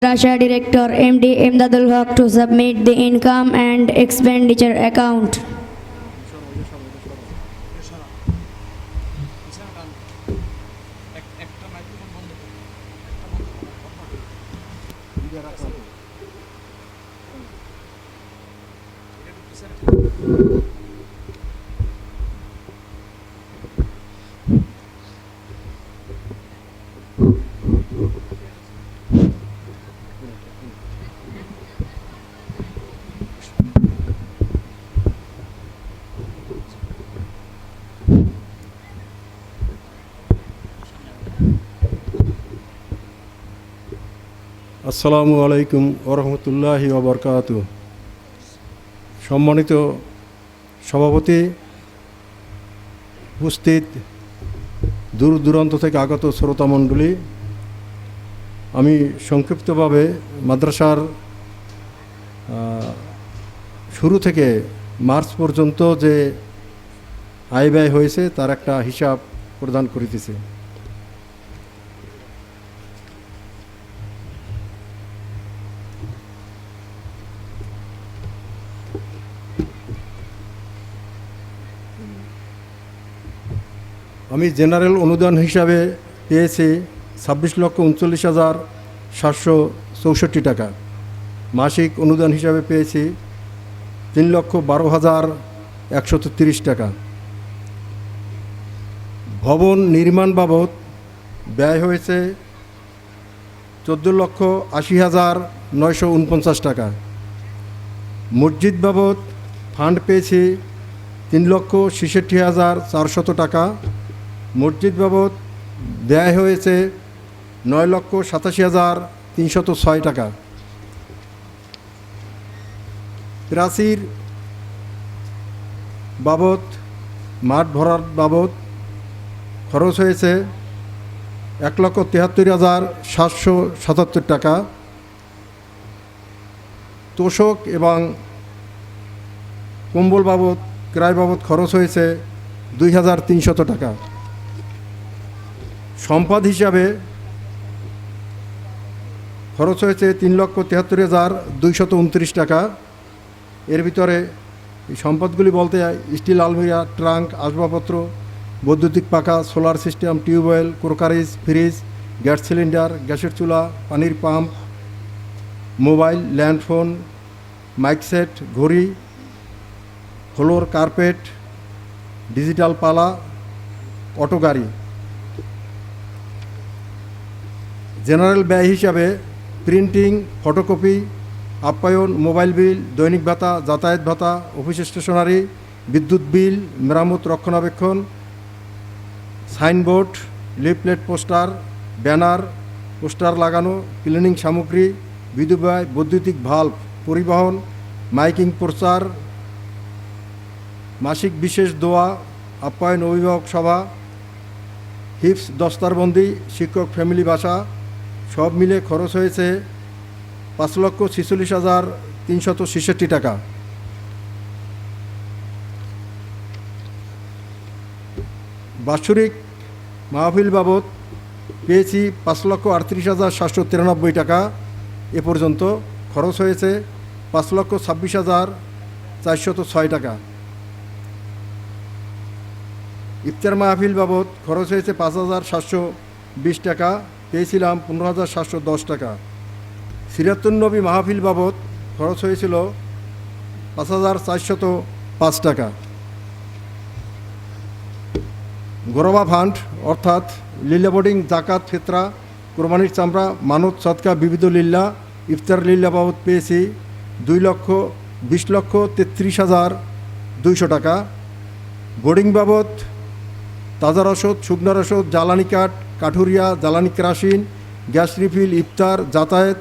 Madrasa Director MD Imdadul Haq to submit the income and expenditure account. আসসালামু আলাইকুম ওরহমতুল্লাহি ওবরকাতু। সম্মানিত সভাপতি, উপস্থিত দূর দূরান্ত থেকে আগত শ্রোতামণ্ডলী, আমি সংক্ষিপ্তভাবে মাদ্রাসার শুরু থেকে মার্চ পর্যন্ত যে আয় ব্যয় হয়েছে তার একটা হিসাব প্রদান করিতেছি। আমি জেনারেল অনুদান হিসাবে পেয়েছি 26,39,764 টাকা। মাসিক অনুদান হিসাবে পেয়েছি 3,12,130 টাকা। ভবন নির্মাণ বাবদ ব্যয় হয়েছে 14,80,949 টাকা। মসজিদ বাবদ ফান্ড পেয়েছি 3,66,400 টাকা। মসজিদ বাবদ ব্যয় হয়েছে 9,87,306 টাকা। প্রাচীর বাবদ, মাঠ ভরার বাবদ খরচ হয়েছে 1,73,777 টাকা। তোষক এবং কম্বল বাবদ, ক্রয় বাবদ খরচ হয়েছে 2,300 টাকা। সম্পদ হিসাবে খরচ হয়েছে 3,73,229 টাকা। এর ভিতরে এই সম্পদগুলি বলতে স্টিল আলমিরা, ট্রাঙ্ক, আসবাবপত্র, বৈদ্যুতিক পাখা, solar system, tubewell, crockeries, fridge, gas cylinder, গ্যাসের চুলা, পানির pump, mobile, landphone, mike set, ঘড়ি, ফ্লোর কার্পেট, ডিজিটাল পালা, অটো গাড়ি। জেনারেল ব্যয় হিসাবে প্রিন্টিং, ফটোকপি, আপ্যায়ন, মোবাইল বিল, দৈনিক ভাতা, যাতায়াত ভাতা, অফিস স্টেশনারি, বিদ্যুৎ বিল, মেরামত রক্ষণাবেক্ষণ, signboard, leaflet, poster, banner, poster লাগানো, ক্লিনিং সামগ্রী, বিদ্যুৎ ব্যয়, বৈদ্যুতিক ভাল্ব, পরিবহন, মাইকিং, প্রচার, মাসিক বিশেষ দোয়া, আপ্যায়ন, অভিভাবক সভা, হিপস, দস্তারবন্দি, শিক্ষক ফ্যামিলি বাসা, সব মিলে খরচ হয়েছে 5,46,366 টাকা। বাৎসরিক মাহফিল বাবদ পেয়েছি 5,38,793 টাকা। এ পর্যন্ত খরচ হয়েছে 5,26,406 টাকা। ইফতার মাহফিল বাবদ খরচ হয়েছে 5,720 টাকা, পেয়েছিলাম 15,710 টাকা। সিরাতুন নবী মাহফিল বাবদ খরচ হয়েছিল 5,405 টাকা। গোরবা ফান্ড অর্থাৎ লিল্লা বোর্ডিং, জাকাত, ফিতরা, কোরবানির চামড়া, মানত, সদকা, বিবিধ লিল্লা, ইফতার লিল্লা বাবদ পেয়েছি 2,20,33,200 টাকা। বোর্ডিং বাবদ তাজা রসদ, শুকনো রসদ, জ্বালানি কাঠ, কাঠুরিয়া, জ্বালানি কেরাসিন, গ্যাস রিফিল, ইফতার, যাতায়াত,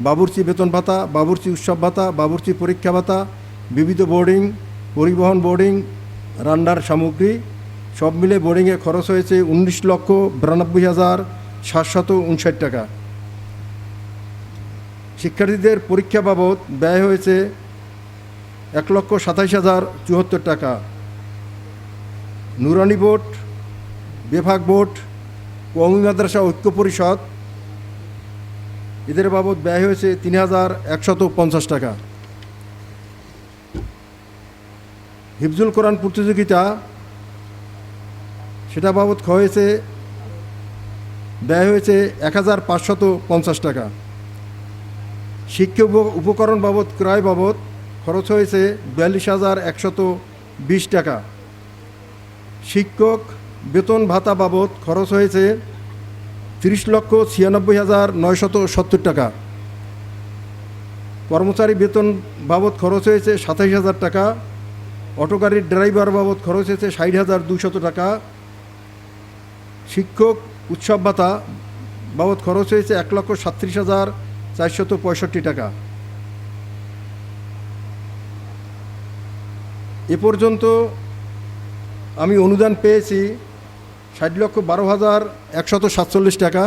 বাবুর্চি বেতন ভাতা, বাবুর্চি উৎসব ভাতা, বাবুর্চি পরীক্ষা ভাতা, বিবিধ বোর্ডিং, পরিবহন বোর্ডিং, রান্নার সামগ্রী, সব মিলে বোর্ডিংয়ে খরচ হয়েছে 19,92,759 টাকা। শিক্ষার্থীদের পরীক্ষা বাবদ ব্যয় হয়েছে 1,27,074 টাকা। নুরানি বোর্ড, বিভাগ বোর্ড, কওমি মাদ্রাসা ঐক্য পরিষদ এদের বাবদ ব্যয় হয়েছে ৩,১৫০ টাকা। হিফজুল কোরআন প্রতিযোগিতা, সেটা বাবদ ব্যয় হয়েছে ১,৫৫০ টাকা। শিক্ষা উপকরণ বাবদ ক্রয় বাবদ খরচ হয়েছে ৪২,১২০ টাকা। শিক্ষক বেতন ভাতা বাবদ খরচ হয়েছে ৩০,৯৬,৯৭০ টাকা। কর্মচারী বেতন বাবদ খরচ হয়েছে ২৭,০০০ টাকা। অটো গাড়ির ড্রাইভার বাবদ খরচ হয়েছে ৬০,২০০ টাকা। শিক্ষক উৎসব ভাতা বাবদ খরচ হয়েছে ১,৩৭,৪৬৫ টাকা। এ পর্যন্ত আমি অনুদান পেয়েছি ৬০,১২,১৪৭ টাকা।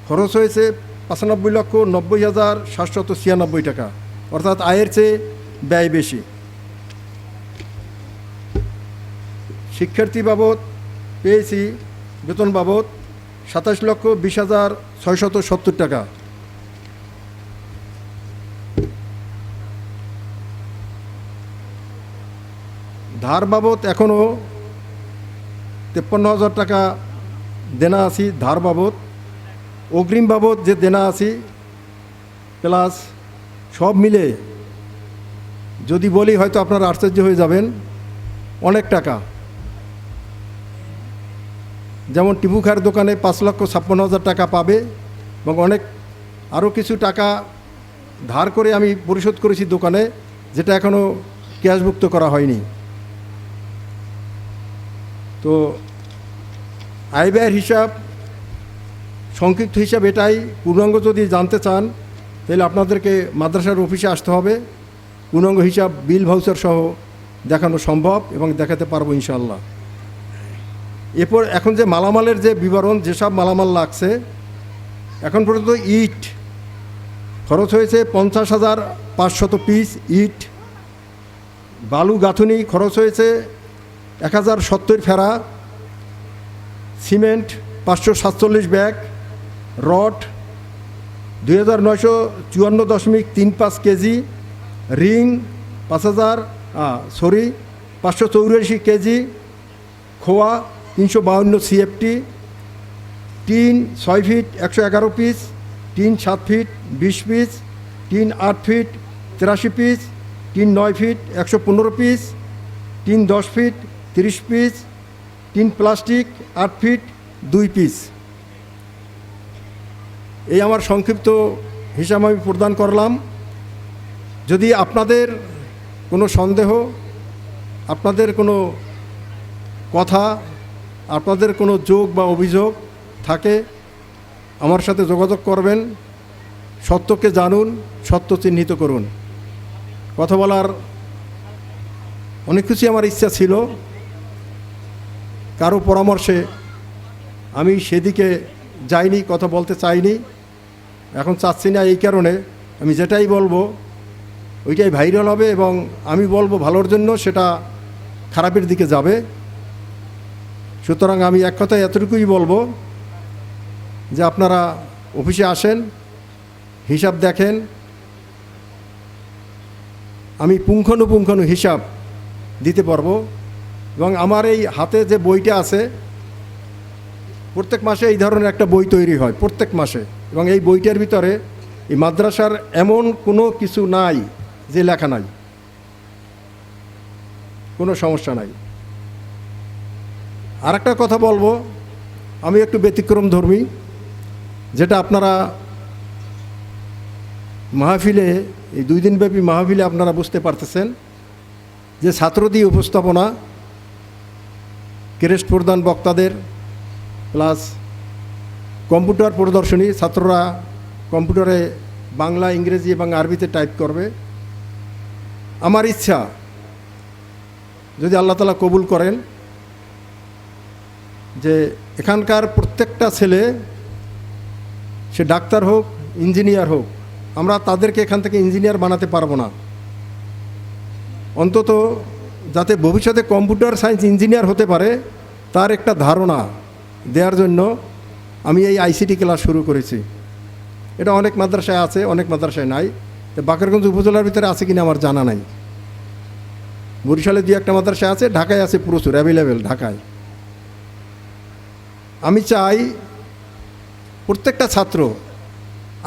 খরচ হয়েছে ৯৫,৯০,৭৯৬ টাকা, অর্থাৎ আয়ের চেয়ে ব্যয় বেশি। শিক্ষার্থী বাবদ পেয়েছি বেতন বাবদ ২৭,২০,৬৭০ টাকা। ধার বাবদ এখনও ৫৩,০০০ টাকা দেনা আছি ধার বাবদ। অগ্রিম বাবদ যে দেনা আছি প্লাস সব মিলে যদি বলি হয়তো আপনারা আশ্চর্য হয়ে যাবেন, অনেক টাকা। যেমন টিপু খায়ের দোকানে ৫,৫৬,০০০ টাকা পাবে এবং অনেক আরও কিছু টাকা ধার করে আমি পরিশোধ করেছি দোকানে, যেটা এখনও ক্যাশভুক্ত করা হয়নি। তো আয় ব্যয়ের হিসাব, সংক্ষিপ্ত হিসাব এটাই। পূর্ণাঙ্গ যদি জানতে চান তাহলে আপনাদেরকে মাদ্রাসার অফিসে আসতে হবে। পূর্ণাঙ্গ হিসাব বিল ভাউচার সহ দেখানো সম্ভব এবং দেখাতে পারবো ইনশাআল্লাহ। এরপর এখন যে মালামালের যে বিবরণ, যেসব মালামাল লাগছে, এখন পর্যন্ত ইট খরচ হয়েছে ৫০,৫০০ পিস ইট। বালু গাঁথুনি খরচ হয়েছে ১,০৭০ ফেরা। Cement ৫৪৭ bag. রড ২,৯৫৪.৩৫ কেজি। Ring ৫84 KG. খোয়া ৩৫২ CFT। Tin ৬ feet ১১১ piece. Tin ৭ feet ২০ piece. Tin ৮ feet ৮৩ piece. Tin ৯ feet ১১৫ piece. Tin ১০ feet ৩০ piece. Tin plastic ৮ feet ২ piece. এই আমার সংক্ষিপ্ত হিসাব আমি প্রদান করলাম। যদি আপনাদের কোনো সন্দেহ, আপনাদের কোনো কথা, আপনাদের কোনো যোগ বা অভিযোগ থাকে আমার সাথে যোগাযোগ করবেন। সত্যকে জানুন, সত্য চিহ্নিত করুন। কথা বলার অনেক কিছুই আমার ইচ্ছা ছিল, কারো পরামর্শে আমি সেদিকে যাইনি, কথা বলতে চাইনি, এখন চাচ্ছি না। এই কারণে আমি যেটাই বলবো ওইটাই ভাইরাল হবে এবং আমি বলবো ভালোর জন্য, সেটা খারাপের দিকে যাবে। সুতরাং আমি এক কথায় এতটুকুই বলবো যে আপনারা অফিসে আসেন, হিসাব দেখেন। আমি পুঙ্খানুপুঙ্খানু হিসাব দিতে পারবো এবং আমার এই হাতে যে বইটা আছে, প্রত্যেক মাসে এই ধরনের একটা বই তৈরি হয় প্রত্যেক মাসে, এবং এই বইটার ভিতরে এই মাদ্রাসার এমন কোনো কিছু নাই যে লেখা নাই, কোনো সমস্যা নাই। আর একটা কথা বলবো, আমি একটু ব্যতিক্রম ধর্মী, যেটা আপনারা মাহফিলে, এই 2 দিনব্যাপী মাহফিলে আপনারা বুঝতে পারতেছেন যে ছাত্রদের উপস্থাপনা, ক্রেস্ট প্রদান বক্তাদের, প্লাস কম্পিউটার প্রদর্শনী, ছাত্ররা কম্পিউটারে বাংলা, ইংরেজি এবং আরবিতে টাইপ করবে। আমার ইচ্ছা, যদি আল্লাহ তাআলা কবুল করেন, যে এখানকার প্রত্যেকটা ছেলে, সে ডাক্তার হোক, ইঞ্জিনিয়ার হোক, আমরা তাদেরকে এখান থেকে ইঞ্জিনিয়ার বানাতে পারবো না, অন্তত যাতে ভবিষ্যতে কম্পিউটার সায়েন্স ইঞ্জিনিয়ার হতে পারে তার একটা ধারণা দেওয়ার জন্য আমি এই আইসিটি ক্লাস শুরু করেছি। এটা অনেক মাদ্রাসায় আছে, অনেক মাদ্রাসায় নাই। তো বাকেরগঞ্জ উপজেলার ভিতরে আছে কিনা আমার জানা নাই। বরিশালে 2-1টা মাদ্রাসা আছে, ঢাকায় আছে প্রচুর, অ্যাভেলেবেল ঢাকায়। আমি চাই প্রত্যেকটা ছাত্র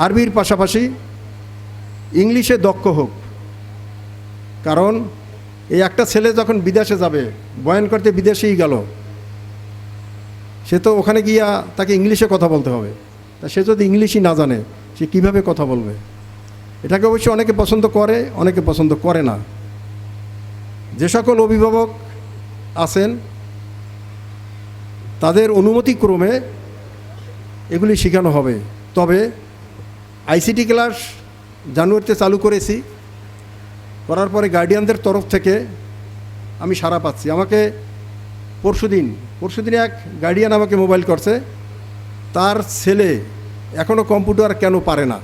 আরবির পাশাপাশি ইংলিশে দক্ষ হোক। কারণ এই একটা ছেলে যখন বিদেশে যাবে, বয়ান করতে বিদেশেই গেল, সে তো ওখানে গিয়া তাকে ইংলিশে কথা বলতে হবে। তা সে যদি ইংলিশই না জানে, সে কীভাবে কথা বলবে? এটাকে অবশ্যই অনেকে পছন্দ করে, অনেকে পছন্দ করে না। যে সকল অভিভাবক আছেন তাদের অনুমতিক্রমে এগুলি শেখানো হবে। তবে আইসিটি ক্লাস জানুয়ারিতে চালু করেছি, করার পরে গার্ডিয়ানদের তরফ থেকে আমি সাড়া পাচ্ছি। আমাকে পরশুদিন এক গার্ডিয়ান আমাকে মোবাইল করছে, তার ছেলে এখনও কম্পিউটার কেন পারে না,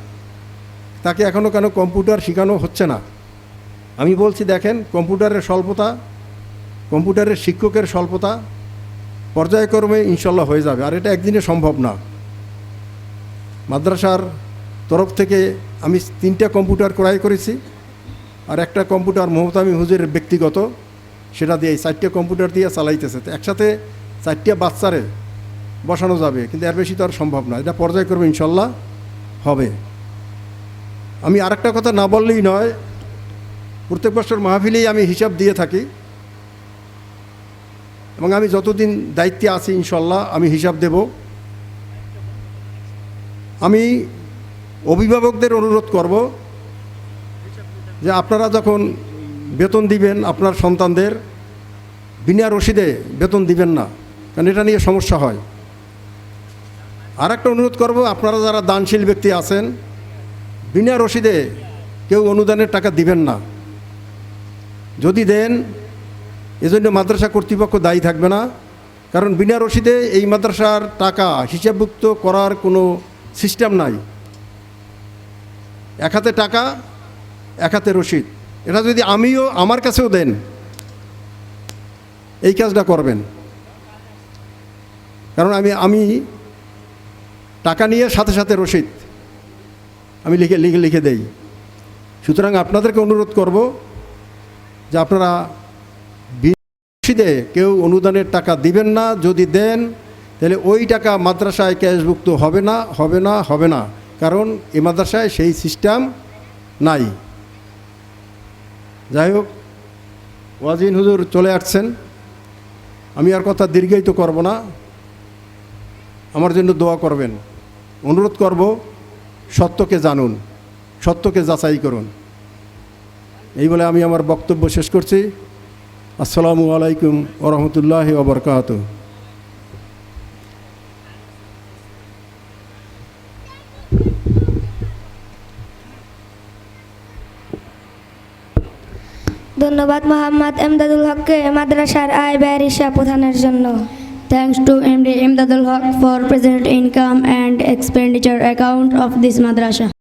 তাকে এখনও কেন কম্পিউটার শেখানো হচ্ছে না। আমি বলছি, দেখেন, কম্পিউটারের স্বল্পতা, কম্পিউটারের শিক্ষকের স্বল্পতা পর্যায়ক্রমে ইনশাল্লাহ হয়ে যাবে। আর এটা একদিনে সম্ভব না। মাদ্রাসার তরফ থেকে আমি 3টা কম্পিউটার ক্রয় করেছি, আর একটা কম্পিউটার মোহতামি হুজুরের ব্যক্তিগত, সেটা দিয়ে 4টে কম্পিউটার দিয়ে চালাইতেছে। তো একসাথে 4টা বাচ্চারে বসানো যাবে, কিন্তু এর বেশি তো আর সম্ভব না। এটা পর্যায়ক্রমে ইনশাল্লাহ হবে। আমি আরেকটা কথা না বললেই নয়, প্রত্যেক বছর মাহফিলেই আমি হিসাব দিয়ে থাকি, এবং আমি যতদিন দায়িত্বে আছি ইনশাল্লাহ আমি হিসাব দেব। আমি অভিভাবকদের অনুরোধ করব যে আপনারা যখন বেতন দিবেন আপনার সন্তানদের, বিনা রসিদে বেতন দিবেন না, কারণ এটা নিয়ে সমস্যা হয়। আর একটা অনুরোধ করব, আপনারা যারা দানশীল ব্যক্তি আছেন, বিনা রসিদে কেউ অনুদানের টাকা দিবেন না। যদি দেন, এজন্য মাদ্রাসা কর্তৃপক্ষ দায়ী থাকবে না। কারণ বিনা রসিদে এই মাদ্রাসার টাকা হিসাবভুক্ত করার কোনো সিস্টেম নাই। এক হাতে টাকা, এক হাতে রসিদ। এটা যদি আমার কাছেও দেন, এই কাজটা করবেন। কারণ আমি টাকা নিয়ে সাথে সাথে রসিদ আমি লিখে দেই। সুতরাং আপনাদেরকে অনুরোধ করব যে আপনারা রসিদে কেউ অনুদানের টাকা দিবেন না। যদি দেন তাহলে ওই টাকা মাদ্রাসায় ক্যাশভুক্ত হবে না। কারণ এই মাদ্রাসায় সেই সিস্টেম নাই। যাই হোক, ওয়াজিন হুজুর চলে আসছেন, আমি আর কথা দীর্ঘায়িত করব না। আমার জন্য দোয়া করবেন। অনুরোধ করব, সত্যকে জানুন, সত্যকে যাচাই করুন। এই বলে আমি আমার বক্তব্য শেষ করছি। আসসালামু আলাইকুম ওয়া রাহমাতুল্লাহি ওয়া বারাকাতুহু। ধন্যবাদ মোহাম্মদ এমদাদুল হককে মাদ্রাসার আয় ব্যয়ের হিসাব প্রদানের জন্য। Thanks to MD Imdadul Haq for present income and expenditure account of this madrasa.